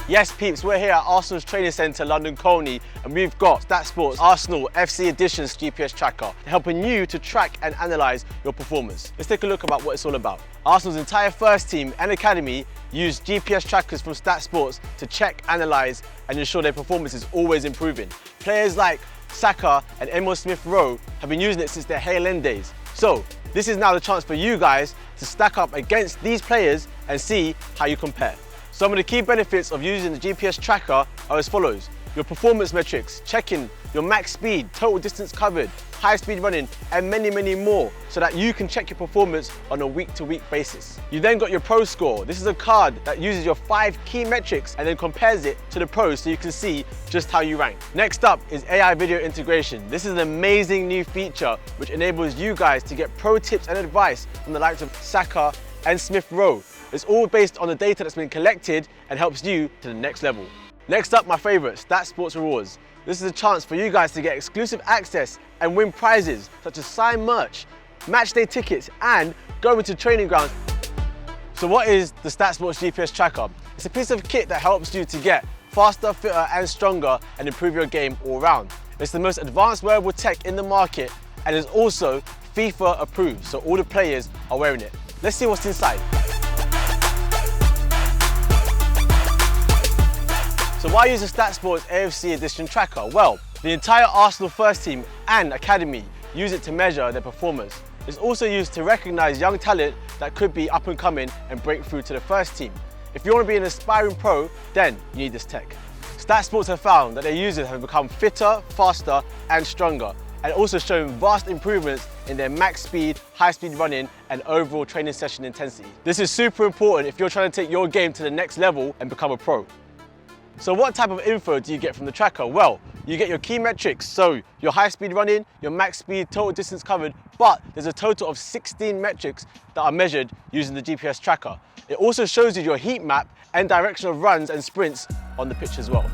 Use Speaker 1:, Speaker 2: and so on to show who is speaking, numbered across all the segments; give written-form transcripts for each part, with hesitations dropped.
Speaker 1: Yes peeps, we're here at Arsenal's training centre, London Colney, and we've got STATSports Arsenal FC Edition's GPS tracker, helping you to track and analyse your performance. Let's take a look about what it's all about. Arsenal's entire first team and academy use GPS trackers from STATSports to check, analyse and ensure their performance is always improving. Players like Saka and Emile Smith-Rowe have been using it since their Hale End days. So this is now the chance for you guys to stack up against these players and see how you compare. Some of the key benefits of using the GPS tracker are as follows. Your performance metrics, checking your max speed, total distance covered, high speed running, and many more, so that you can check your performance on a week-to-week basis. You then got your Pro Score. This is a card that uses your 5 key metrics and then compares it to the pros so you can see just how you rank. Next up is AI video integration. This is an amazing new feature which enables you guys to get pro tips and advice from the likes of Saka and Smith-Rowe. It's all based on the data that's been collected and helps you to the next level. Next up, my favourite, STATSports Rewards. This is a chance for you guys to get exclusive access and win prizes such as signed merch, match day tickets and go into training grounds. So what is the STATSports GPS tracker? It's a piece of kit that helps you to get faster, fitter and stronger and improve your game all round. It's the most advanced wearable tech in the market and is also FIFA approved, so all the players are wearing it. Let's see what's inside. So why use a STATSports AFC Edition tracker? Well, the entire Arsenal first team and academy use it to measure their performance. It's also used to recognise young talent that could be up and coming and break through to the first team. If you want to be an aspiring pro, then you need this tech. STATSports have found that their users have become fitter, faster and stronger, and also shown vast improvements in their max speed, high speed running and overall training session intensity. This is super important if you're trying to take your game to the next level and become a pro. So what type of info do you get from the tracker? Well, you get your key metrics, so your high speed running, your max speed, total distance covered, but there's a total of 16 metrics that are measured using the GPS tracker. It also shows you your heat map and direction of runs and sprints on the pitch as well.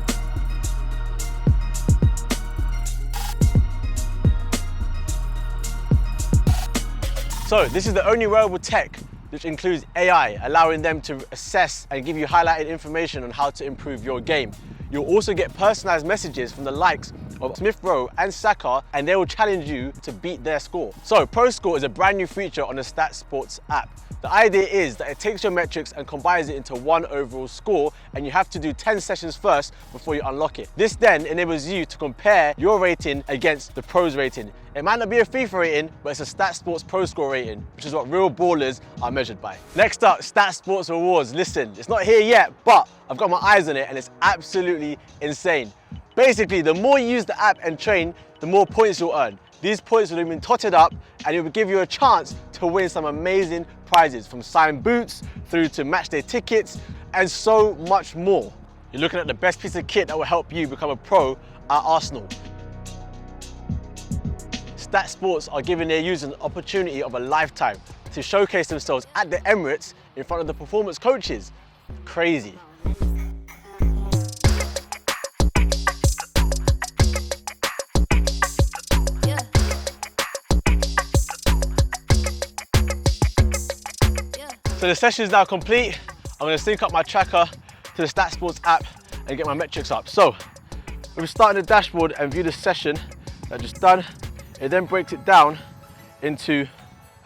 Speaker 1: So this is the only wearable tech which includes AI, allowing them to assess and give you highlighted information on how to improve your game. You'll also get personalised messages from the likes of Smith-Rowe and Saka, and they will challenge you to beat their score. So Pro Score is a brand new feature on the STATSports app. The idea is that it takes your metrics and combines it into one overall score, and you have to do 10 sessions first before you unlock it. This then enables you to compare your rating against the pros rating. It might not be a FIFA rating, but it's a STATSports Pro Score rating, which is what real ballers are measured by. Next up, STATSports Rewards. Listen, it's not here yet, but I've got my eyes on it and it's absolutely insane. Basically, the more you use the app and train, the more points you'll earn. These points will have been totted up and it will give you a chance to win some amazing prizes, from signed boots through to matchday tickets and so much more. You're looking at the best piece of kit that will help you become a pro at Arsenal. STATSports are giving their users an opportunity of a lifetime to showcase themselves at the Emirates in front of the performance coaches. Crazy. So the session is now complete. I'm going to sync up my tracker to the STATSports app and get my metrics up. So we've started the dashboard and view the session that I've just done. It then breaks it down into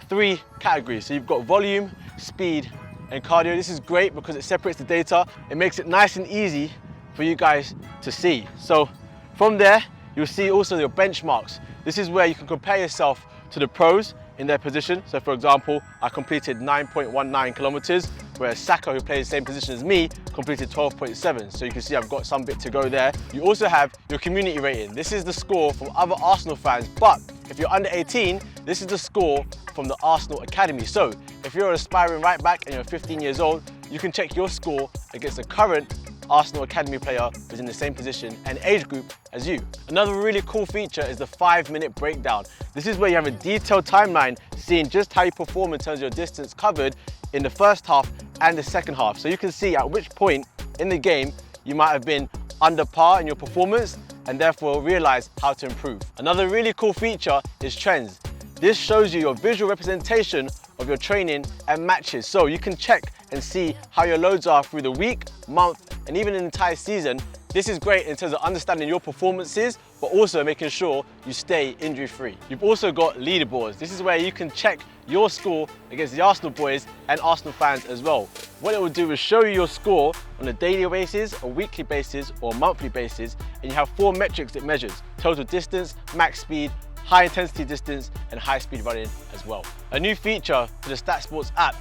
Speaker 1: 3 categories. So you've got volume, speed, and cardio. This is great because it separates the data. It makes it nice and easy for you guys to see. So from there, you'll see also your benchmarks. This is where you can compare yourself to the pros in their position. So for example, I completed 9.19 kilometers, whereas Saka, who plays the same position as me, completed 12.7. So you can see I've got some bit to go there. You also have your community rating. This is the score from other Arsenal fans, but if you're under 18, this is the score from the Arsenal Academy. So if you're an aspiring right back and you're 15 years old, you can check your score against the current Arsenal Academy player who's in the same position and age group as you. Another really cool feature is the 5-minute breakdown. This is where you have a detailed timeline seeing just how you perform in terms of your distance covered in the first half and the second half. So you can see at which point in the game you might have been under par in your performance and therefore realize how to improve. Another really cool feature is trends. This shows you your visual representation of your training and matches. So you can check and see how your loads are through the week, month and even an entire season, this is great in terms of understanding your performances, but also making sure you stay injury-free. You've also got Leaderboards. This is where you can check your score against the Arsenal boys and Arsenal fans as well. What it will do is show you your score on a daily basis, a weekly basis, or a monthly basis, and you have 4 metrics it measures: total distance, max speed, high intensity distance, and high speed running as well. A new feature to the STATSports app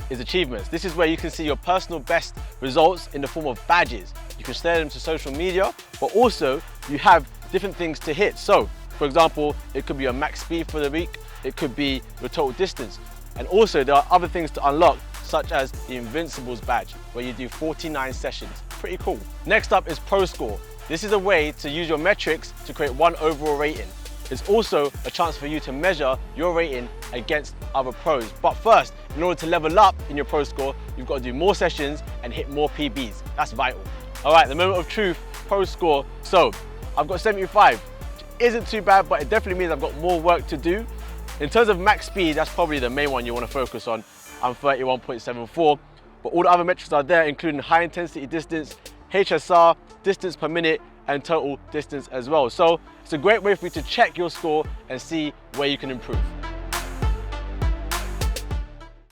Speaker 1: is achievements. This is where you can see your personal best results in the form of badges. You can share them to social media, but also you have different things to hit. So, for example, it could be your max speed for the week, it could be your total distance. And also there are other things to unlock, such as the Invincibles badge, where you do 49 sessions. Pretty cool. Next up is Pro Score. This is a way to use your metrics to create one overall rating. It's also a chance for you to measure your rating against other pros. But first, in order to level up in your Pro Score, you've got to do more sessions and hit more PBs. That's vital. All right, the moment of truth, Pro Score. So, I've got 75, which isn't too bad, but it definitely means I've got more work to do. In terms of max speed, that's probably the main one you want to focus on. I'm 31.74, but all the other metrics are there, including high intensity distance, HSR, distance per minute, and total distance as well. So it's a great way for you to check your score and see where you can improve.